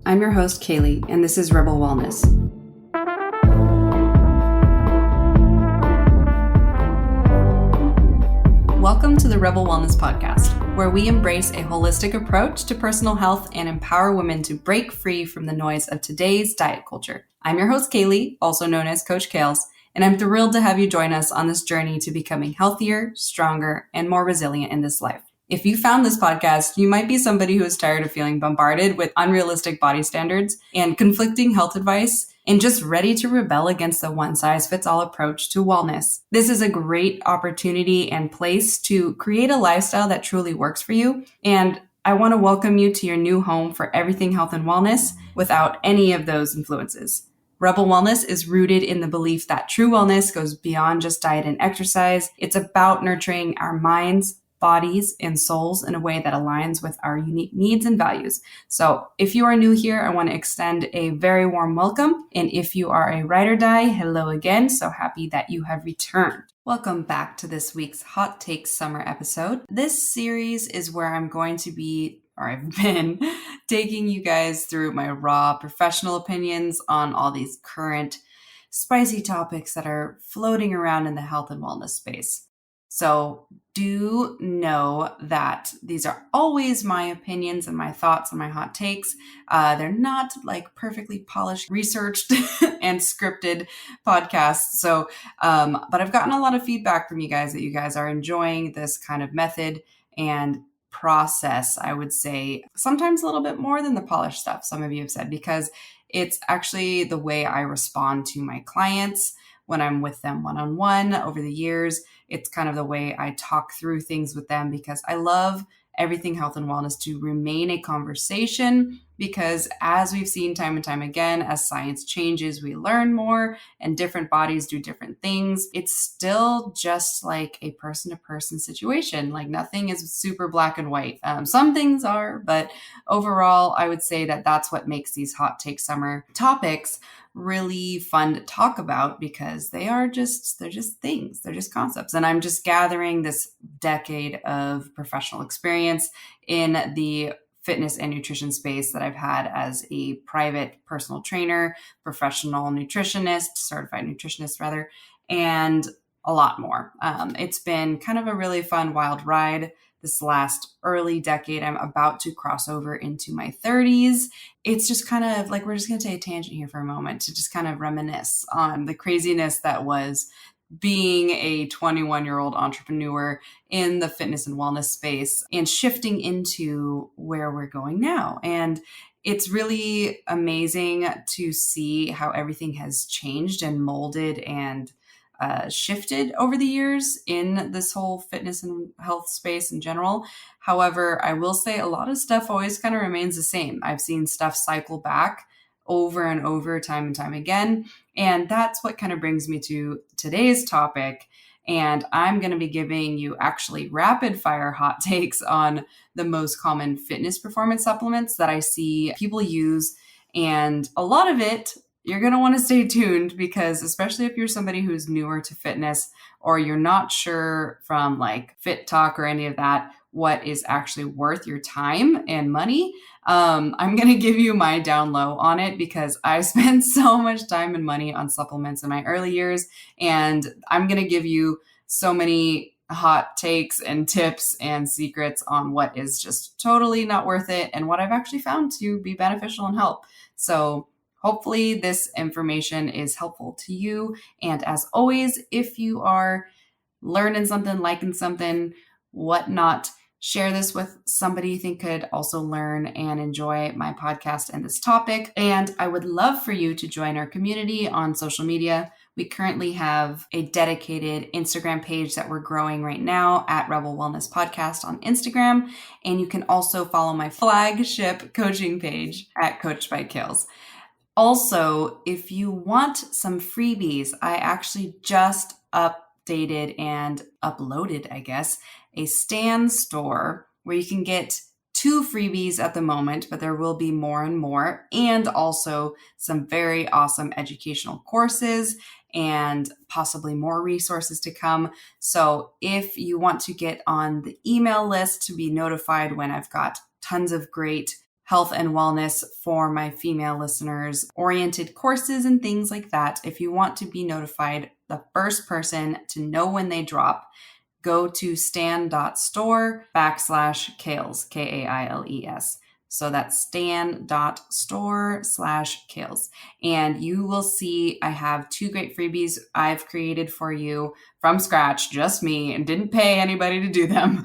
I'm your host, Kaylee, and this is Rebel Wellness. Welcome to the Rebel Wellness Podcast, where we embrace a holistic approach to personal health and empower women to break free from the noise of today's diet culture. I'm your host, Kaylee, also known as Coach Kales, and I'm thrilled to have you join us on this journey to becoming healthier, stronger, and more resilient in this life. If you found this podcast, you might be somebody who is tired of feeling bombarded with unrealistic body standards and conflicting health advice and just ready to rebel against the one-size-fits-all approach to wellness. This is a great opportunity and place to create a lifestyle that truly works for you. And I want to welcome you to your new home for everything health and wellness without any of those influences. Rebel Wellness is rooted in the belief that true wellness goes beyond just diet and exercise. It's about nurturing our minds, bodies, and souls in a way that aligns with our unique needs and values. So if you are new here, I want to extend a very warm welcome. And if you are a ride or die, hello again. So happy that you have returned. Welcome back to this week's Hot Takes Summer episode. This series is where I've been taking you guys through my raw professional opinions on all these current spicy topics that are floating around in the health and wellness space. So do know that these are always my opinions and my thoughts and my hot takes. They're not like perfectly polished, researched, and scripted podcasts. So, but I've gotten a lot of feedback from you guys that you guys are enjoying this kind of method and process, I would say, sometimes a little bit more than the polished stuff, some of you have said, because it's actually the way I respond to my clients when I'm with them one-on-one over the years. It's kind of the way I talk through things with them because I love everything health and wellness to remain a conversation, because as we've seen time and time again, as science changes, we learn more and different bodies do different things. It's still just like a person-to-person situation. Like nothing is super black and white. Some things are, but overall, I would say that that's what makes these hot take summer topics really fun to talk about, because they're just things, they're just concepts. And I'm just gathering this decade of professional experience in the fitness and nutrition space that I've had as a private personal trainer, professional nutritionist, certified nutritionist rather, and a lot more. It's been kind of a really fun, wild ride this last early decade. I'm about to cross over into my 30s. It's just kind of like, we're just going to take a tangent here for a moment to just kind of reminisce on the craziness that was being a 21-year-old entrepreneur in the fitness and wellness space and shifting into where we're going now. And it's really amazing to see how everything has changed and molded and shifted over the years in this whole fitness and health space in general. However, I will say a lot of stuff always kind of remains the same. I've seen stuff cycle back over and over, time and time again. And that's what kind of brings me to today's topic. And I'm going to be giving you actually rapid fire hot takes on the most common fitness performance supplements that I see people use. And a lot of it, you're going to want to stay tuned, because especially if you're somebody who's newer to fitness or you're not sure from like Fit Talk or any of that what is actually worth your time and money, I'm going to give you my down low on it, because I spent so much time and money on supplements in my early years, and I'm going to give you so many hot takes and tips and secrets on what is just totally not worth it and what I've actually found to be beneficial and help. So hopefully this information is helpful to you. And as always, if you are learning something, liking something, whatnot, share this with somebody you think could also learn and enjoy my podcast and this topic. And I would love for you to join our community on social media. We currently have a dedicated Instagram page that we're growing right now at Rebel Wellness Podcast on Instagram. And you can also follow my flagship coaching page at Coached by Kales. Also, if you want some freebies, I actually just updated and uploaded, a Stan store where you can get 2 freebies at the moment, but there will be more and more, and also some very awesome educational courses and possibly more resources to come. So if you want to get on the email list to be notified when I've got tons of great health and wellness for my female listeners, oriented courses and things like that. If you want to be notified, the first person to know when they drop, go to stan.store/Kales, Kailes. So that's stan.store/Kales. And you will see I have 2 great freebies I've created for you from scratch, just me, and didn't pay anybody to do them.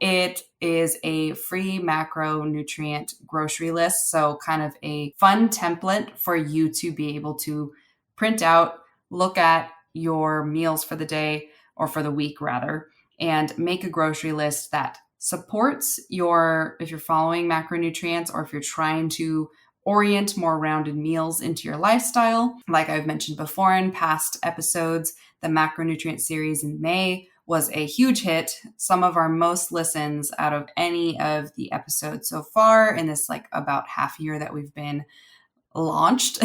It is a free macronutrient grocery list. So kind of a fun template for you to be able to print out, look at your meals for the day or for the week rather, and make a grocery list that supports if you're following macronutrients or if you're trying to orient more rounded meals into your lifestyle. Like I've mentioned before in past episodes, the macronutrient series in May was a huge hit. Some of our most listens out of any of the episodes so far in this about half year that we've been launched,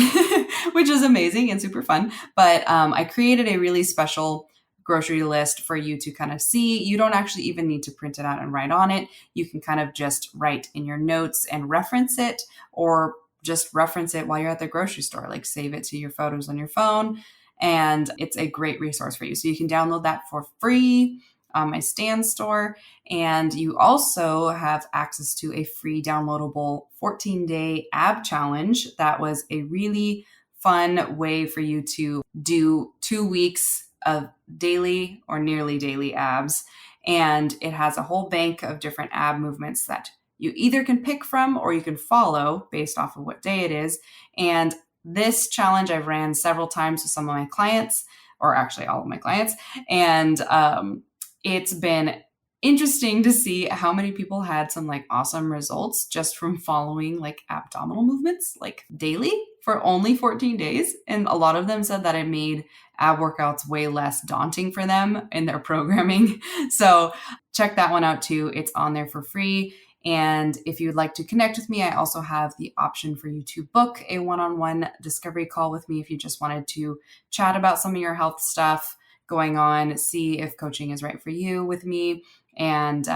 which is amazing and super fun. But I created a really special grocery list for you to kind of see. You don't actually even need to print it out and write on it. You can kind of just write in your notes and reference it, or just reference it while you're at the grocery store, like save it to your photos on your phone. And it's a great resource for you. So you can download that for free on my Stan store. And you also have access to a free downloadable 14-day ab challenge. That was a really fun way for you to do 2 weeks of daily or nearly daily abs. And it has a whole bank of different ab movements that you either can pick from or you can follow based off of what day it is. And this challenge I've ran several times with some of my clients, or actually all of my clients. And it's been interesting to see how many people had some awesome results just from following abdominal movements daily for only 14 days. And a lot of them said that it made ab workouts way less daunting for them in their programming. So check that one out too. It's on there for free. And if you'd like to connect with me, I also have the option for you to book a one-on-one discovery call with me if you just wanted to chat about some of your health stuff going on, see if coaching is right for you with me, and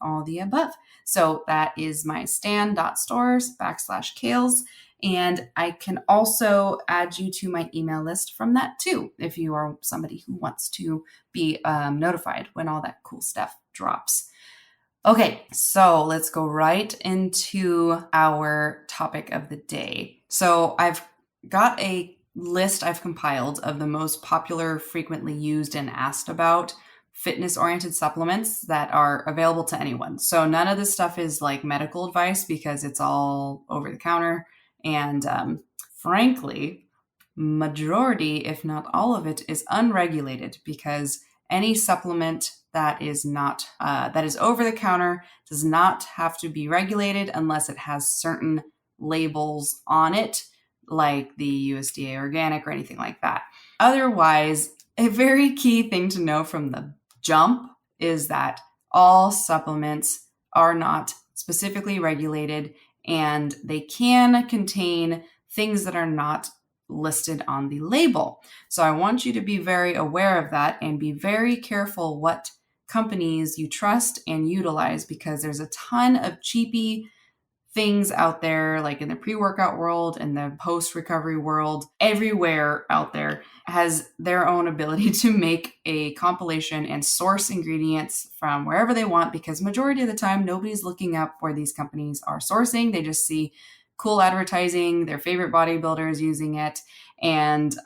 all the above. So that is my stan.stores/Kales. And I can also add you to my email list from that too, if you are somebody who wants to be notified when all that cool stuff drops. Okay, so let's go right into our topic of the day. So I've got a list I've compiled of the most popular, frequently used, and asked about fitness-oriented supplements that are available to anyone. So none of this stuff is medical advice because it's all over the counter. And frankly, majority, if not all of it, is unregulated because any supplement that is over the counter does not have to be regulated unless it has certain labels on it, like the USDA organic or anything like that. Otherwise, a very key thing to know from the jump is that all supplements are not specifically regulated and they can contain things that are not listed on the label. So I want you to be very aware of that and be very careful what companies you trust and utilize, because there's a ton of cheapy things out there, in the pre-workout world and the post-recovery world. Everywhere out there has their own ability to make a compilation and source ingredients from wherever they want, because majority of the time nobody's looking up where these companies are sourcing. They just see cool advertising, their favorite bodybuilders using it, and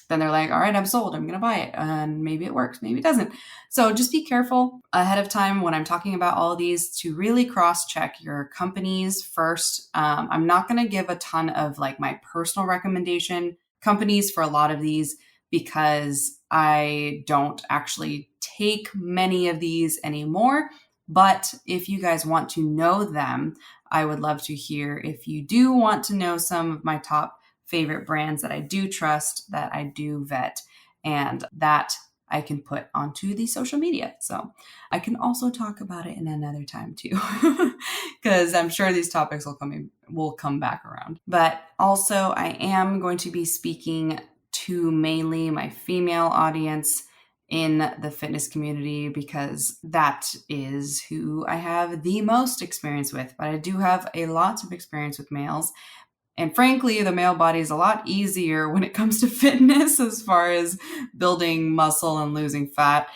then they're like, all right, I'm sold, I'm going to buy it. And maybe it works, maybe it doesn't. So just be careful ahead of time when I'm talking about all of these to really cross-check your companies first. I'm not going to give a ton of my personal recommendation companies for a lot of these because I don't actually take many of these anymore. But if you guys want to know them, I would love to hear. If you do want to know some of my top favorite brands that I do trust, that I do vet, and that I can put onto the social media. So I can also talk about it in another time too, because I'm sure these topics will come back around. But also I am going to be speaking to mainly my female audience in the fitness community because that is who I have the most experience with. But I do have a lot of experience with males. And frankly, the male body is a lot easier when it comes to fitness as far as building muscle and losing fat.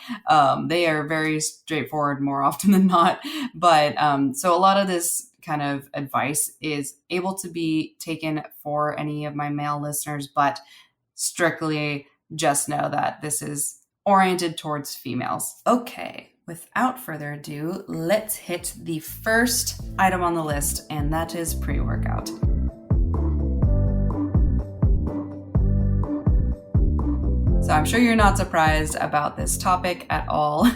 They are very straightforward more often than not. But so a lot of this kind of advice is able to be taken for any of my male listeners, but strictly just know that this is oriented towards females. Okay, without further ado, let's hit the first item on the list, and that is pre-workout. So I'm sure you're not surprised about this topic at all.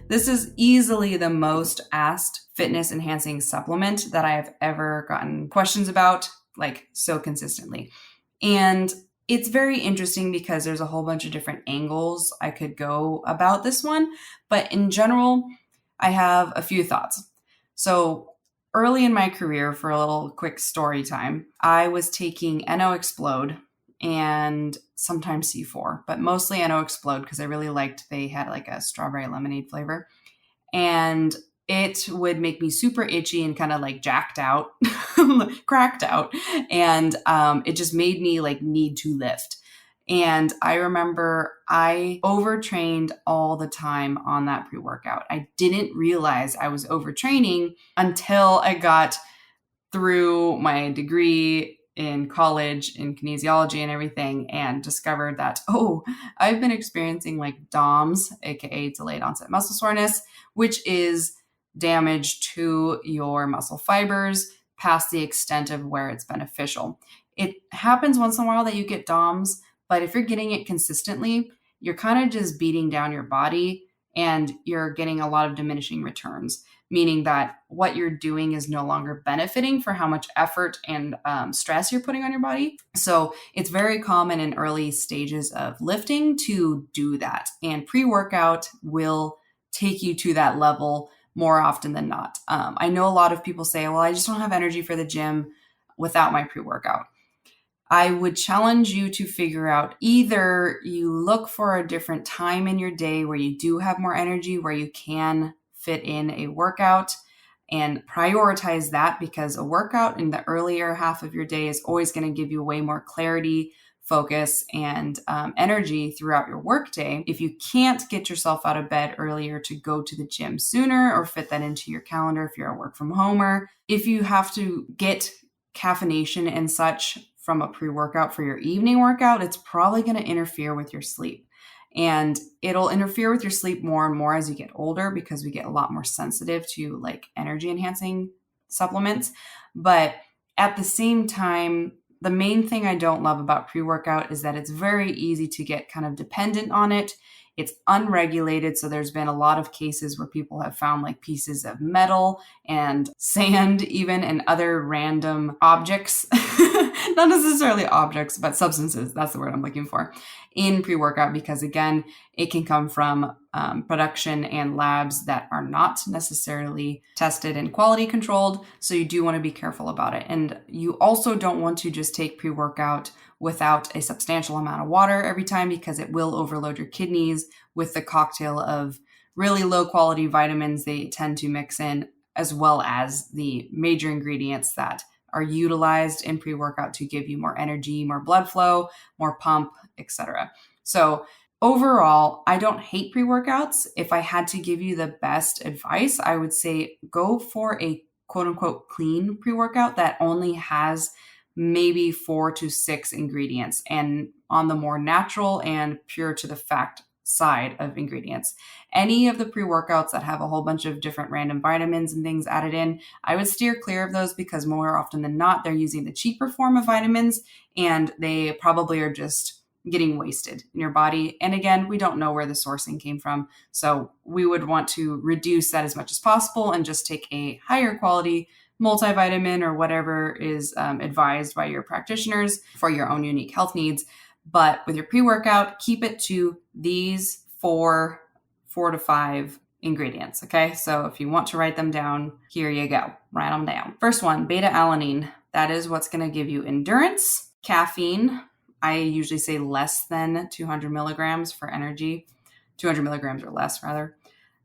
This is easily the most asked fitness enhancing supplement that I have ever gotten questions about, like so consistently. And it's very interesting because there's a whole bunch of different angles I could go about this one. But in general, I have a few thoughts. So early in my career, for a little quick story time, I was taking NO Explode and sometimes C4, but mostly NO Explode because I really liked they had like a strawberry lemonade flavor. And it would make me super itchy and kind of like jacked out, cracked out. And it just made me like need to lift. And I remember I overtrained all the time on that pre-workout. I didn't realize I was overtraining until I got through my degree in college in kinesiology and everything and discovered that, I've been experiencing like DOMS, aka delayed onset muscle soreness, which is damage to your muscle fibers past the extent of where it's beneficial. It happens once in a while that you get DOMS, but if you're getting it consistently, you're kind of just beating down your body and you're getting a lot of diminishing returns, meaning that what you're doing is no longer benefiting for how much effort and stress you're putting on your body. So it's very common in early stages of lifting to do that. And pre-workout will take you to that level more often than not. I know a lot of people say, well, I just don't have energy for the gym without my pre-workout. I would challenge you to figure out either you look for a different time in your day where you do have more energy, where you can fit in a workout and prioritize that, because a workout in the earlier half of your day is always going to give you way more clarity, focus, and energy throughout your workday. If you can't get yourself out of bed earlier to go to the gym sooner or fit that into your calendar if you're a work from homer, if you have to get caffeination and such from a pre-workout for your evening workout, it's probably going to interfere with your sleep. And it'll interfere with your sleep more and more as you get older because we get a lot more sensitive to like energy enhancing supplements. But at the same time, the main thing I don't love about pre-workout is that it's very easy to get kind of dependent on it. It's unregulated. So there's been a lot of cases where people have found like pieces of metal and sand even and other random objects, not necessarily objects, but substances. That's the word I'm looking for in pre-workout, because again, it can come from production and labs that are not necessarily tested and quality controlled. So you do want to be careful about it. And you also don't want to just take pre-workout without a substantial amount of water every time, because it will overload your kidneys with the cocktail of really low quality vitamins they tend to mix in, as well as the major ingredients that are utilized in pre-workout to give you more energy, more blood flow, more pump, etc. So overall, I don't hate pre-workouts. If I had to give you the best advice, I would say go for a quote unquote clean pre-workout that only has maybe 4 to 6 ingredients, and on the more natural and pure to the fact side of ingredients. Any of the pre-workouts that have a whole bunch of different random vitamins and things added in, I would steer clear of those, because more often than not, they're using the cheaper form of vitamins and they probably are just getting wasted in your body. And again, we don't know where the sourcing came from. So we would want to reduce that as much as possible and just take a higher quality multivitamin or whatever is advised by your practitioners for your own unique health needs. But with your pre-workout, keep it to these 4 to 5 ingredients. Okay. So if you want to write them down, here you go. Write them down. First one, beta alanine. That is what's going to give you endurance. Caffeine. I usually say less than 200 milligrams for energy. 200 milligrams or less rather.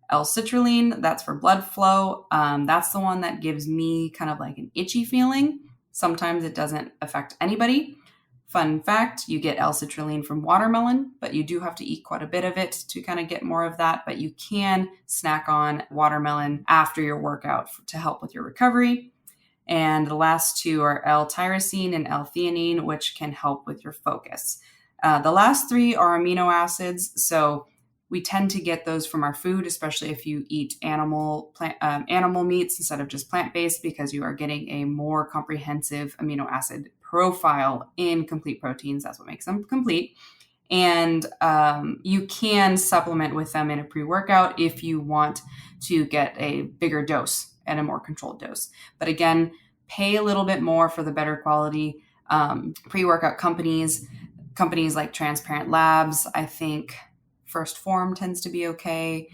L-citrulline, that's for blood flow. That's the one that gives me kind of like an itchy feeling. Sometimes it doesn't affect anybody. Fun fact, you get L-citrulline from watermelon, but you do have to eat quite a bit of it to kind of get more of that. But you can snack on watermelon after your workout to help with your recovery. And the last two are L-tyrosine and L-theanine, which can help with your focus. The last three are amino acids. So we tend to get those from our food, especially if you eat animal meats instead of just plant-based, because you are getting a more comprehensive amino acid profile in complete proteins. That's what makes them complete. And you can supplement with them in a pre-workout if you want to get a bigger dose and a more controlled dose. But again, pay a little bit more for the better quality pre-workout companies like Transparent Labs. I think First Form tends to be okay.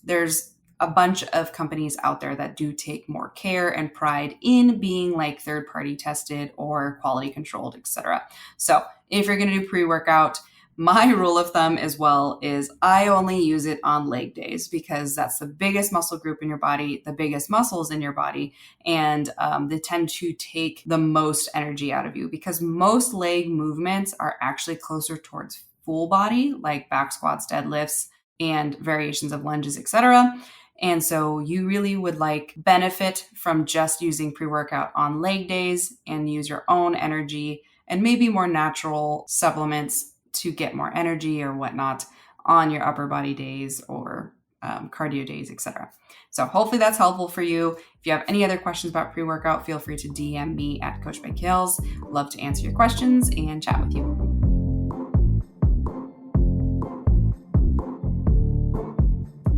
There's a bunch of companies out there that do take more care and pride in being like third-party tested or quality controlled, etc. So if you're going to do pre-workout, my rule of thumb as well is I only use it on leg days because that's the biggest muscle group in your body, the biggest muscles in your body, and they tend to take the most energy out of you because most leg movements are actually closer towards full body, like back squats, deadlifts, and variations of lunges, etc. And so you really would like benefit from just using pre-workout on leg days and use your own energy and maybe more natural supplements to get more energy or whatnot on your upper body days or cardio days, etc. So hopefully that's helpful for you. If you have any other questions about pre-workout, feel free to DM me at Coach by Kales. Love to answer your questions and chat with you.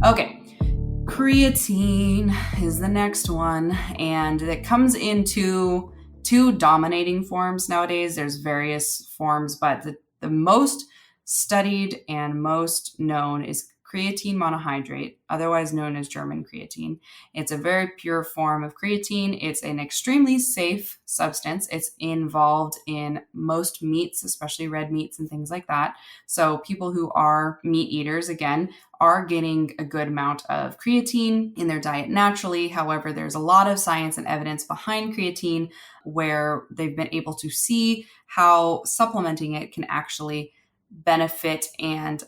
Okay. Creatine is the next one, and it comes into two dominating forms nowadays. There's various forms, but the most studied and most known is creatine monohydrate, otherwise known as German creatine. It's a very pure form of creatine. It's an extremely safe substance. It's involved in most meats, especially red meats and things like that. So people who are meat eaters, again, are getting a good amount of creatine in their diet naturally. However, there's a lot of science and evidence behind creatine where they've been able to see how supplementing it can actually benefit and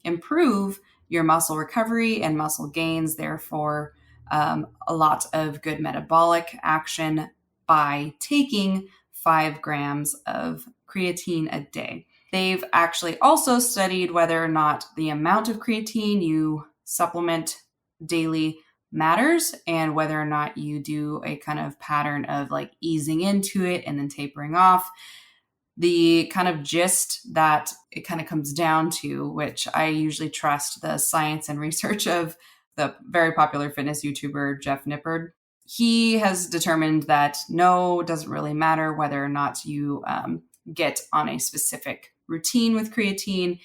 improve your muscle recovery and muscle gains, therefore a lot of good metabolic action by taking 5 grams of creatine a day. They've actually also studied whether or not the amount of creatine you supplement daily matters and whether or not you do a kind of pattern of like easing into it and then tapering off. The kind of gist that it kind of comes down to, which I usually trust the science and research of the very popular fitness YouTuber, Jeff Nippard. He has determined that no, it doesn't really matter whether or not you get on a specific routine with creatine,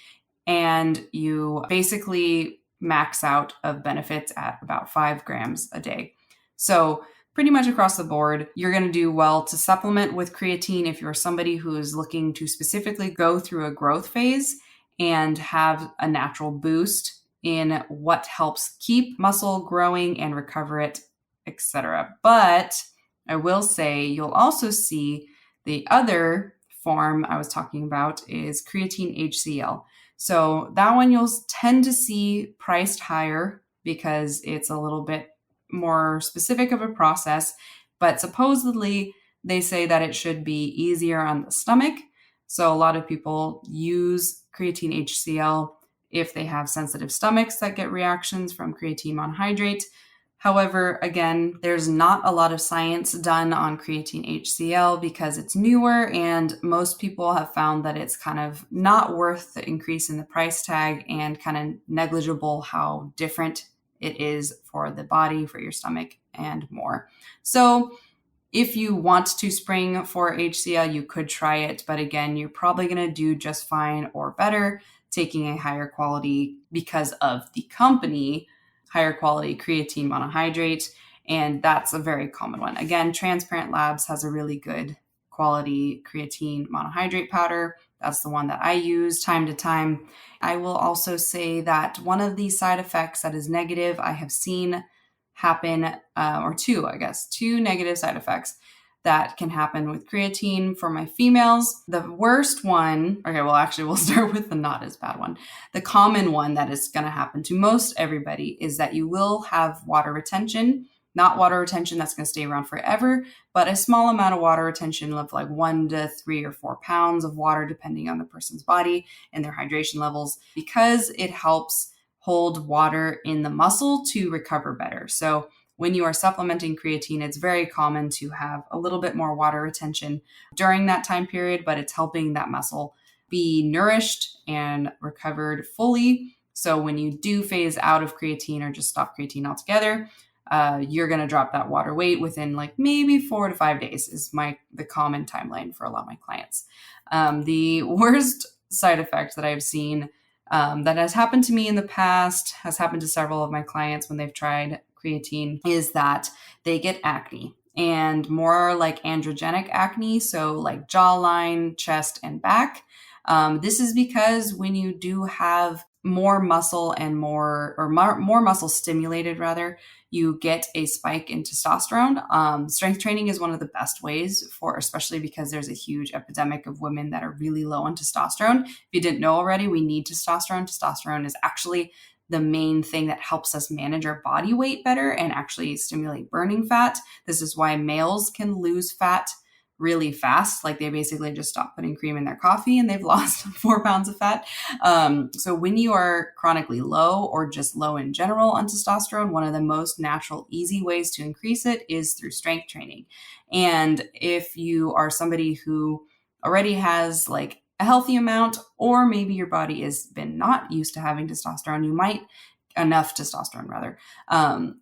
and you basically max out of benefits at about 5 grams a day. So pretty much across the board, you're going to do well to supplement with creatine if you're somebody who is looking to specifically go through a growth phase and have a natural boost in what helps keep muscle growing and recover it, etc. But I will say you'll also see the other form I was talking about is creatine HCl. So that one you'll tend to see priced higher because it's a little bit more specific of a process, but supposedly they say that it should be easier on the stomach. So a lot of people use creatine HCl if they have sensitive stomachs that get reactions from creatine monohydrate. However, again, there's not a lot of science done on creatine HCl because it's newer, and most people have found that it's kind of not worth the increase in the price tag and kind of negligible how different it is for the body, for your stomach, and more. So if you want to spring for HCl, you could try it. But again, you're probably going to do just fine or better taking a higher quality, because of the company, higher quality creatine monohydrate. And that's a very common one. Again, Transparent Labs has a really good quality creatine monohydrate powder. That's the one that I use time to time. I will also say that one of the side effects that is negative I have seen happen, or two negative side effects that can happen with creatine for my females. The worst one, we'll start with the not as bad one. The common one that is going to happen to most everybody is that you will have water retention, not water retention that's going to stay around forever, but a small amount of water retention of like 1 to 3 or 4 pounds of water, depending on the person's body and their hydration levels, because it helps hold water in the muscle to recover better. So when you are supplementing creatine, it's very common to have a little bit more water retention during that time period, but it's helping that muscle be nourished and recovered fully. So when you do phase out of creatine or just stop creatine altogether, you're going to drop that water weight within like maybe 4 to 5 days is the common timeline for a lot of my clients. The worst side effect that I've seen that has happened to me in the past, has happened to several of my clients when they've tried creatine, is that they get acne, and more like androgenic acne, so like jawline, chest, and back. This is because when you do have more muscle and more muscle stimulated rather, you get a spike in testosterone. Strength training is one of the best ways especially because there's a huge epidemic of women that are really low on testosterone. If you didn't know already, we need testosterone. Testosterone is actually the main thing that helps us manage our body weight better and actually stimulate burning fat. This is why males can lose fat really fast. Like they basically just stop putting cream in their coffee and they've lost 4 pounds of fat. So when you are chronically low or just low in general on testosterone, one of the most natural, easy ways to increase it is through strength training. And if you are somebody who already has like a healthy amount, or maybe your body has been not used to having testosterone,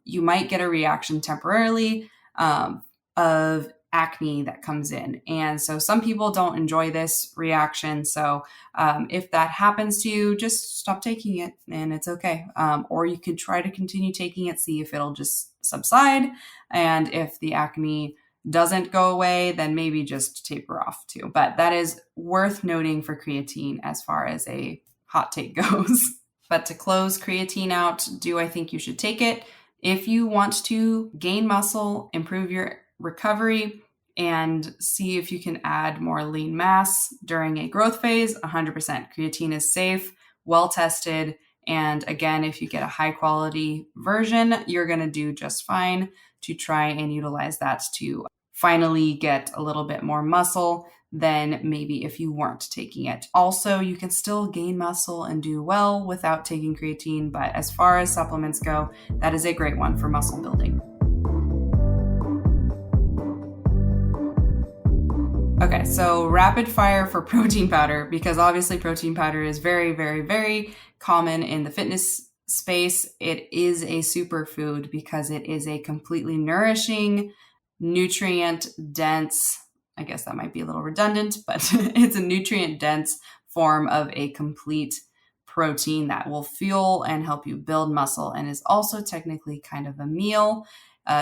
you might get a reaction temporarily of acne that comes in. And so some people don't enjoy this reaction. So if that happens to you, just stop taking it and it's okay. Or you could try to continue taking it, see if it'll just subside. And if the acne doesn't go away, then maybe just taper off too. But that is worth noting for creatine as far as a hot take goes. But to close creatine out, do I think you should take it? If you want to gain muscle, improve your recovery, and see if you can add more lean mass during a growth phase, 100%. Creatine is safe, well tested. And again, if you get a high quality version, you're going to do just fine to try and utilize that to finally get a little bit more muscle than maybe if you weren't taking it. Also, you can still gain muscle and do well without taking creatine, but as far as supplements go, that is a great one for muscle building. Okay, so rapid fire for protein powder, because obviously protein powder is very, very, very common in the fitness space. It is a superfood because it is a completely nourishing, nutrient-dense, I guess that might be a little redundant, but it's a nutrient-dense form of a complete protein that will fuel and help you build muscle, and is also technically kind of a meal,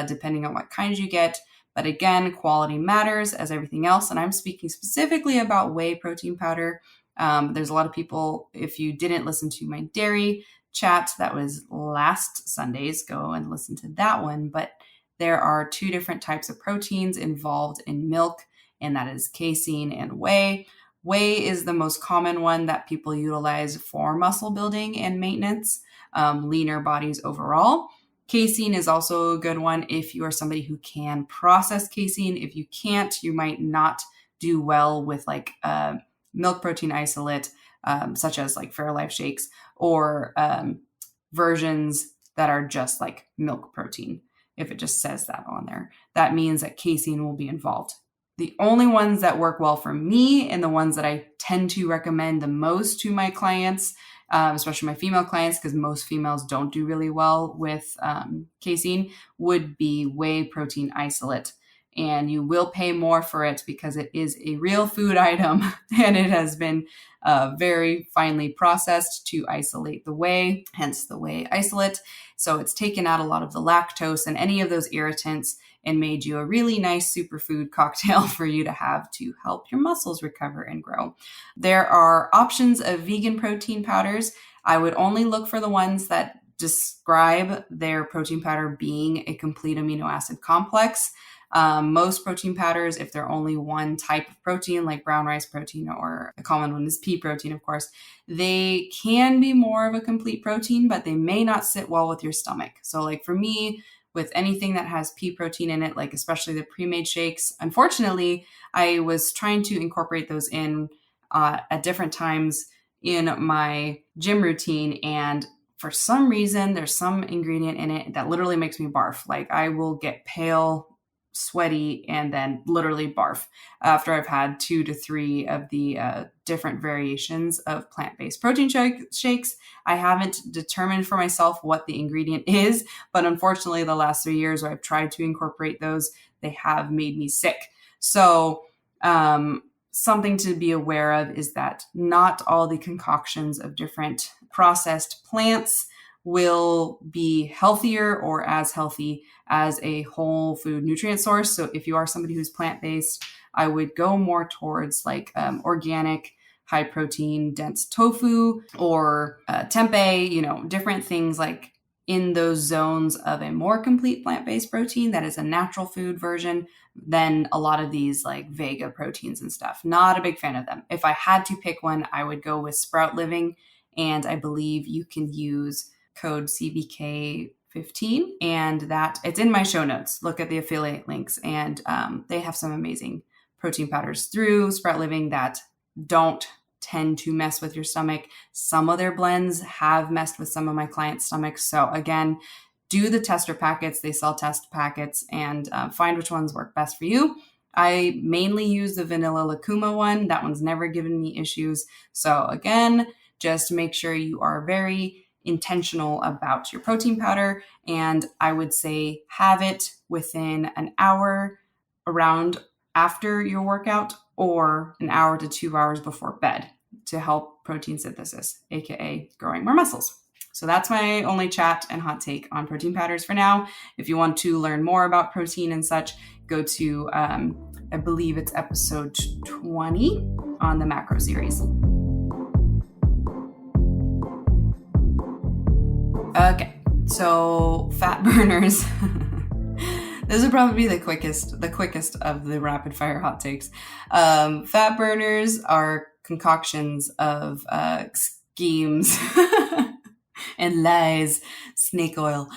depending on what kind you get. But again, quality matters as everything else. And I'm speaking specifically about whey protein powder. There's a lot of people, if you didn't listen to my dairy chat, that was last Sunday's, go and listen to that one. But there are 2 different types of proteins involved in milk, and that is casein and whey. Whey is the most common one that people utilize for muscle building and maintenance, leaner bodies overall. Casein is also a good one if you are somebody who can process casein. If you can't, you might not do well with like milk protein isolate, such as like Fairlife shakes, or versions that are just like milk protein. If it just says that on there, that means that casein will be involved. The only ones that work well for me, and the ones that I tend to recommend the most to my clients, especially my female clients, because most females don't do really well with casein, would be whey protein isolate. And you will pay more for it because it is a real food item and it has been very finely processed to isolate the whey, hence the whey isolate. So it's taken out a lot of the lactose and any of those irritants and made you a really nice superfood cocktail for you to have to help your muscles recover and grow. There are options of vegan protein powders. I would only look for the ones that describe their protein powder being a complete amino acid complex. Most protein powders, if they're only one type of protein, like brown rice protein, or a common one is pea protein, of course, they can be more of a complete protein, but they may not sit well with your stomach. So like for me, with anything that has pea protein in it, like especially the pre-made shakes, unfortunately, I was trying to incorporate those in at different times in my gym routine, and for some reason, there's some ingredient in it that literally makes me barf. Like I will get pale, sweaty, and then literally barf after I've had 2 to 3 of the different variations of plant-based protein shakes. I haven't determined for myself what the ingredient is, but unfortunately the last 3 years where I've tried to incorporate those, they have made me sick. So something to be aware of is that not all the concoctions of different processed plants will be healthier or as healthy as a whole food nutrient source. So if you are somebody who's plant-based, I would go more towards like organic, high protein, dense tofu or tempeh, different things like in those zones of a more complete plant-based protein that is a natural food version than a lot of these like Vega proteins and stuff. Not a big fan of them. If I had to pick one, I would go with Sprout Living, and I believe you can use code CBK15, and that it's in my show notes. Look at the affiliate links, and they have some amazing protein powders through Sprout Living that don't tend to mess with your stomach. Some of their blends have messed with some of my clients' stomachs. So again, do the tester packets. They sell test packets, and find which ones work best for you. I mainly use the vanilla lucuma one. That one's never given me issues. So again, just make sure you are very intentional about your protein powder. And I would say have it within an hour around after your workout or an hour to 2 hours before bed to help protein synthesis, aka growing more muscles. So that's my only chat and hot take on protein powders for now. If you want to learn more about protein and such, go to, I believe it's episode 20 on the macro series. Okay, so fat burners. This would probably be the quickest of the rapid fire hot takes. Fat burners are concoctions of schemes and lies, snake oil.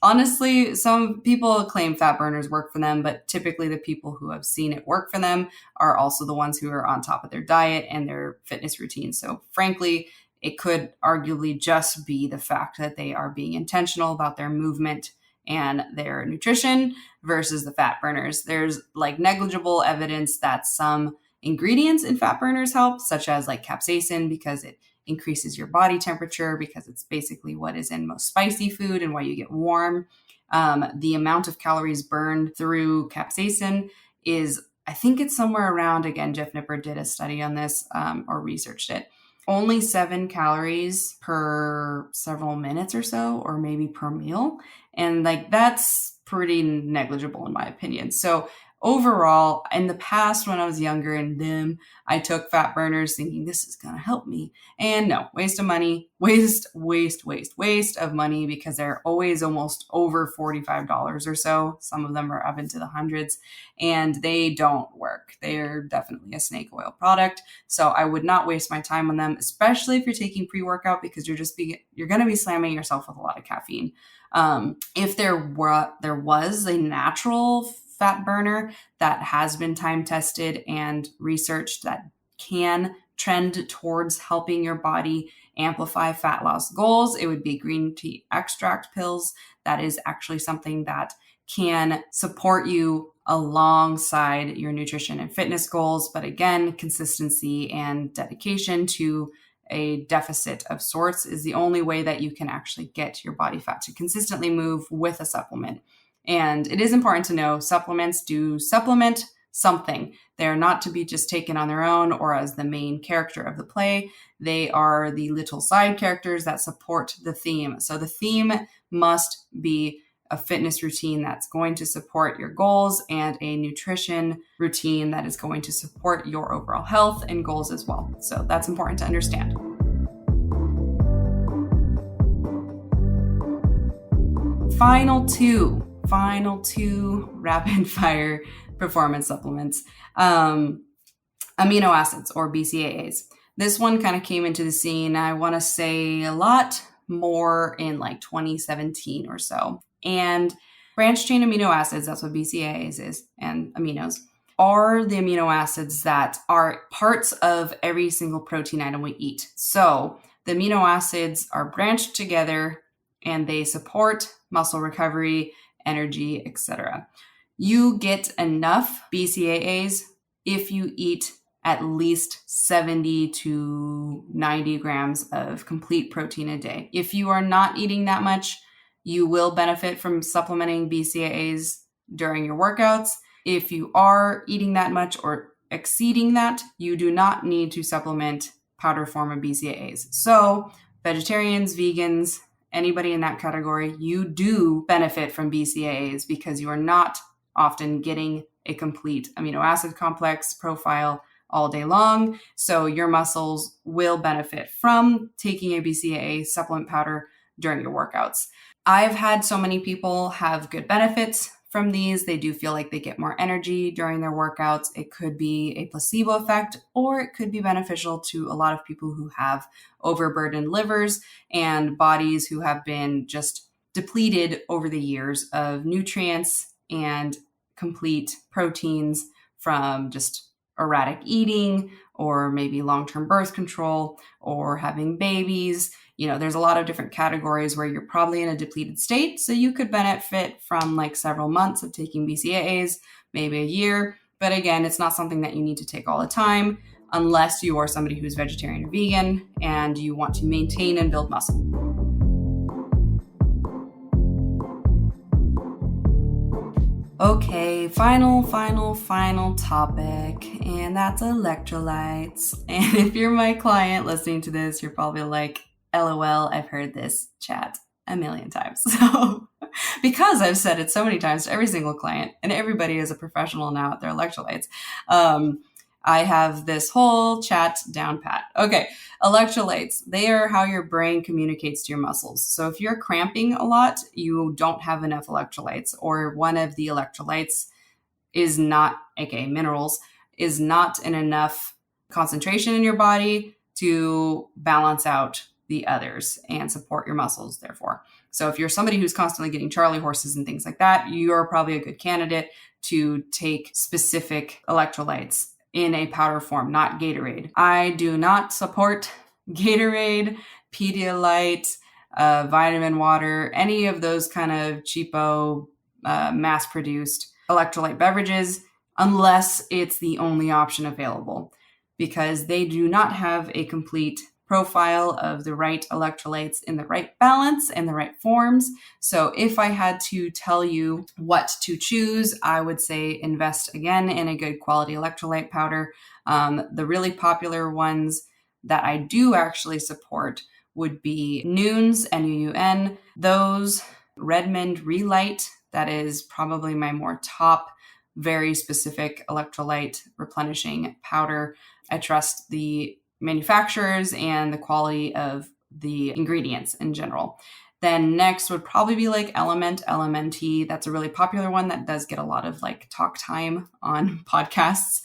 Honestly, some people claim fat burners work for them, but typically the people who have seen it work for them are also the ones who are on top of their diet and their fitness routine. So frankly, it could arguably just be the fact that they are being intentional about their movement and their nutrition versus the fat burners. There's like negligible evidence that some ingredients in fat burners help, such as like capsaicin, because it increases your body temperature, because it's basically what is in most spicy food and why you get warm. The amount of calories burned through capsaicin is, I think it's somewhere around, again, Jeff Nipper did a study on this or researched it, only 7 calories per several minutes or so, or maybe per meal. And like, that's pretty negligible in my opinion. So overall, in the past, when I was younger and dim, I took fat burners thinking this is going to help me. And no, waste of money, waste of money, because they're always almost over $45 or so. Some of them are up into the hundreds, and they don't work. They're definitely a snake oil product. So I would not waste my time on them, especially if you're taking pre-workout, because you're going to be slamming yourself with a lot of caffeine. If there was a natural fat burner that has been time tested and researched that can trend towards helping your body amplify fat loss goals, it would be green tea extract pills. That is actually something that can support you alongside your nutrition and fitness goals. But again, consistency and dedication to a deficit of sorts is the only way that you can actually get your body fat to consistently move with a supplement. And it is important to know supplements do supplement something. They are not to be just taken on their own or as the main character of the play. They are the little side characters that support the theme. So the theme must be a fitness routine that's going to support your goals, and a nutrition routine that is going to support your overall health and goals as well. So that's important to understand. Final two rapid fire performance supplements. Amino acids, or BCAAs. This one kind of came into the scene, I want to say, a lot more in like 2017 or so. And branched chain amino acids, that's what BCAAs is, and aminos, are the amino acids that are parts of every single protein item we eat. So the amino acids are branched together and they support muscle recovery, energy, etc. You get enough BCAAs if you eat at least 70 to 90 grams of complete protein a day. If you are not eating that much, you will benefit from supplementing BCAAs during your workouts. If you are eating that much or exceeding that, you do not need to supplement powder form of BCAAs. So vegetarians, vegans, anybody in that category, you do benefit from BCAAs because you are not often getting a complete amino acid complex profile all day long. So your muscles will benefit from taking a BCAA supplement powder during your workouts. I've had so many people have good benefits from these. They do feel like they get more energy during their workouts. It could be a placebo effect, or it could be beneficial to a lot of people who have overburdened livers and bodies who have been just depleted over the years of nutrients and complete proteins from just erratic eating, or maybe long-term birth control, or having babies. There's a lot of different categories where you're probably in a depleted state. So you could benefit from like several months of taking BCAAs, maybe a year. But again, it's not something that you need to take all the time unless you are somebody who's vegetarian or vegan and you want to maintain and build muscle. Okay, final topic, and that's electrolytes. And if you're my client listening to this, you're probably like, LOL, I've heard this chat a million times. So because I've said it so many times to every single client, and everybody is a professional now at their electrolytes, I have this whole chat down pat. Okay, electrolytes, they are how your brain communicates to your muscles. So if you're cramping a lot, you don't have enough electrolytes, or one of the electrolytes is not, aka minerals, is not in enough concentration in your body to balance out the others and support your muscles, therefore. So if you're somebody who's constantly getting Charlie horses and things like that, you're probably a good candidate to take specific electrolytes in a powder form, not Gatorade. I do not support Gatorade, Pedialyte, vitamin water, any of those kind of cheapo, mass-produced electrolyte beverages, unless it's the only option available, because they do not have a complete profile of the right electrolytes in the right balance and the right forms. So if I had to tell you what to choose, I would say invest again in a good quality electrolyte powder. The really popular ones that I do actually support would be Nuun's, N-U-U-N, those, Redmond Relight, that is probably my more top, very specific electrolyte replenishing powder. I trust the manufacturers and the quality of the ingredients in general. Then next would probably be like LMNT. That's a really popular one that does get a lot of like talk time on podcasts.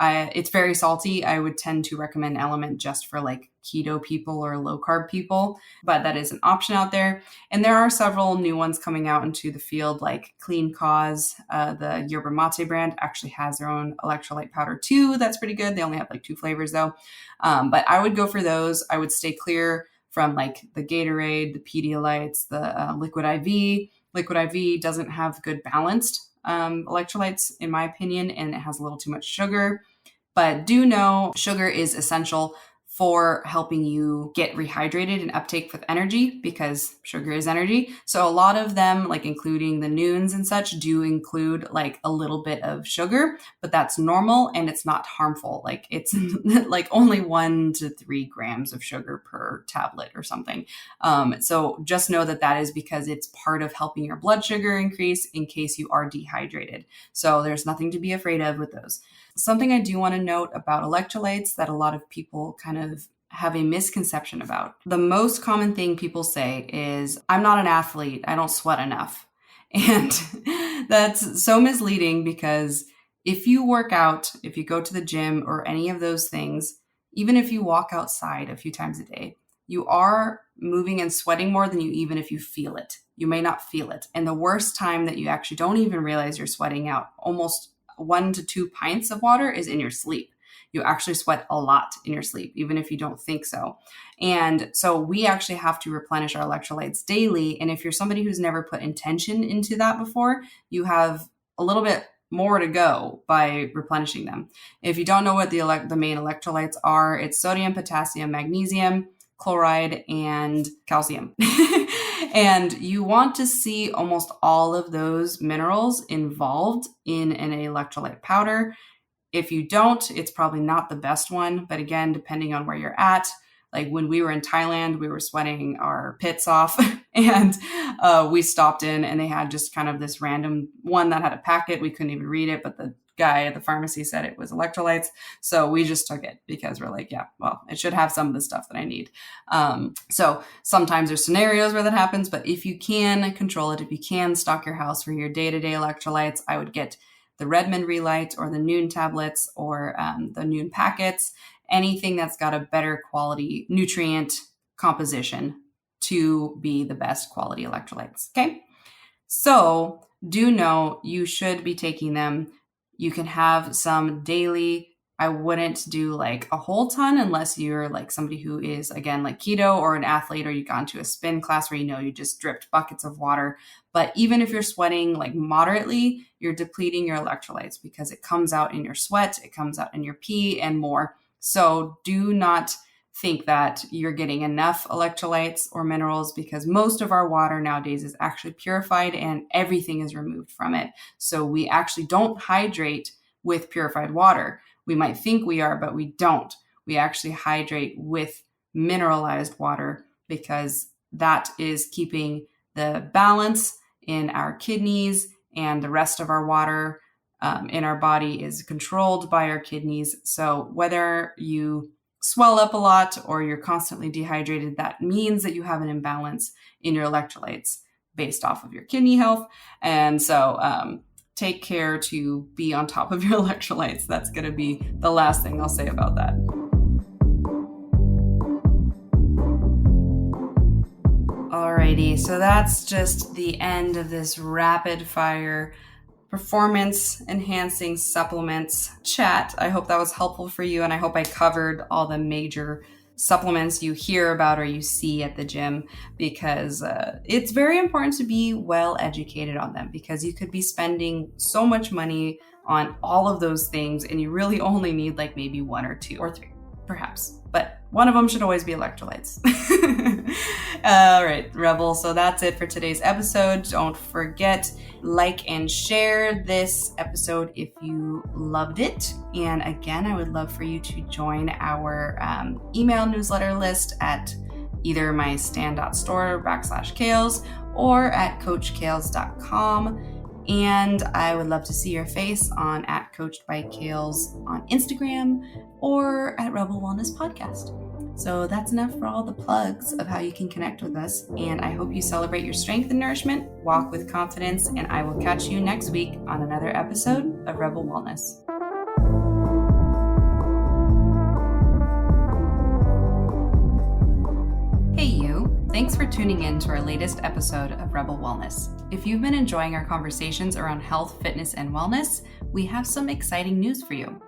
It's very salty. I would tend to recommend Element just for like keto people or low carb people, but that is an option out there. And there are several new ones coming out into the field, like Clean Cause. The Yerba Mate brand actually has their own electrolyte powder too. That's pretty good. They only have like 2 flavors though. But I would go for those. I would stay clear from like the Gatorade, the Pedialytes, the Liquid IV. Liquid IV doesn't have good balanced electrolytes in my opinion, and it has a little too much sugar. But do know sugar is essential for helping you get rehydrated and uptake with energy, because sugar is energy. So a lot of them, like including the Nuuns and such, do include like a little bit of sugar, but that's normal and it's not harmful. Like it's like only 1 to 3 grams of sugar per tablet or something. So just know that that is because it's part of helping your blood sugar increase in case you are dehydrated. So there's nothing to be afraid of with those. Something I do want to note about electrolytes that a lot of people kind of have a misconception about. The most common thing people say is, I'm not an athlete, I don't sweat enough. And that's so misleading, because if you work out, if you go to the gym or any of those things, even if you walk outside a few times a day, you are moving and sweating more than you, even if you feel it. You may not feel it. And the worst time that you actually don't even realize you're sweating out almost 1 to 2 pints of water is in your sleep. You actually sweat a lot in your sleep, even if you don't think so. And so we actually have to replenish our electrolytes daily. And if you're somebody who's never put intention into that before, you have a little bit more to go by replenishing them. If you don't know what the main electrolytes are, it's sodium, potassium, magnesium, chloride, and calcium. And you want to see almost all of those minerals involved in an electrolyte powder. If you don't, it's probably not the best one. But again, depending on where you're at, like when we were in Thailand, we were sweating our pits off and we stopped in and they had just kind of this random one that had a packet. We couldn't even read it, but the guy at the pharmacy said it was electrolytes. So we just took it because we're like, yeah, well, it should have some of the stuff that I need. So sometimes there's scenarios where that happens, but if you can control it, if you can stock your house for your day-to-day electrolytes, I would get the Redmond Relight or the Nuun tablets or the Nuun packets, anything that's got a better quality nutrient composition to be the best quality electrolytes. Okay. So do know you should be taking them. You can have some daily. I wouldn't do like a whole ton unless you're like somebody who is, again, like keto or an athlete, or you've gone to a spin class where you just dripped buckets of water. But even if you're sweating like moderately, you're depleting your electrolytes because it comes out in your sweat, it comes out in your pee and more. So do not think that you're getting enough electrolytes or minerals, because most of our water nowadays is actually purified and everything is removed from it. So we actually don't hydrate with purified water. We might think we are, but we don't. We actually hydrate with mineralized water because that is keeping the balance in our kidneys, and the rest of our water in our body is controlled by our kidneys. So whether you swell up a lot or you're constantly dehydrated, that means that you have an imbalance in your electrolytes based off of your kidney health. And so take care to be on top of your electrolytes. That's going to be the last thing I'll say about that. Alrighty, so that's just the end of this rapid fire performance enhancing supplements chat. I hope that was helpful for you, and I hope I covered all the major supplements you hear about or you see at the gym, because it's very important to be well educated on them, because you could be spending so much money on all of those things and you really only need like maybe 1 or 2 or 3 perhaps, but one of them should always be electrolytes. All right, Rebel. So that's it for today's episode. Don't forget, like and share this episode if you loved it. And again, I would love for you to join our email newsletter list at either my stan.store/Kales or at coachkales.com. And I would love to see your face on @coachedbykales on Instagram or at Rebel Wellness Podcast. So that's enough for all the plugs of how you can connect with us. And I hope you celebrate your strength and nourishment, walk with confidence, and I will catch you next week on another episode of Rebel Wellness. Hey you, thanks for tuning in to our latest episode of Rebel Wellness. If you've been enjoying our conversations around health, fitness, and wellness, we have some exciting news for you.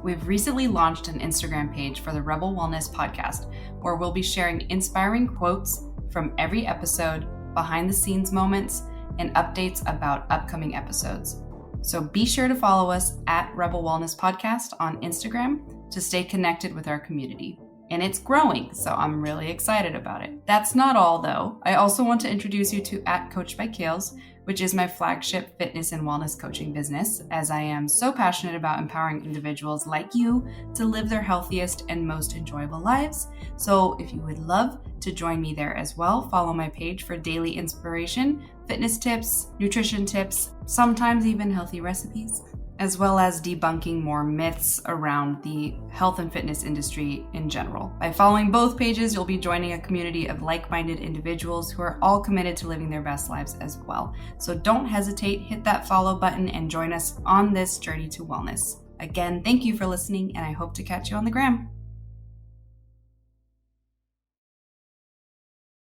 We've recently launched an Instagram page for the Rebel Wellness Podcast, where we'll be sharing inspiring quotes from every episode, behind the scenes moments, and updates about upcoming episodes. So be sure to follow us at Rebel Wellness Podcast on Instagram to stay connected with our community. and it's growing, so I'm really excited about it. That's not all though. I also want to introduce you to @CoachedByKales, which is my flagship fitness and wellness coaching business, as I am so passionate about empowering individuals like you to live their healthiest and most enjoyable lives. So if you would love to join me there as well, follow my page for daily inspiration, fitness tips, nutrition tips, sometimes even healthy recipes, as well as debunking more myths around the health and fitness industry in general. By following both pages, you'll be joining a community of like-minded individuals who are all committed to living their best lives as well. So don't hesitate, hit that follow button and join us on this journey to wellness. Again, thank you for listening, and I hope to catch you on the gram.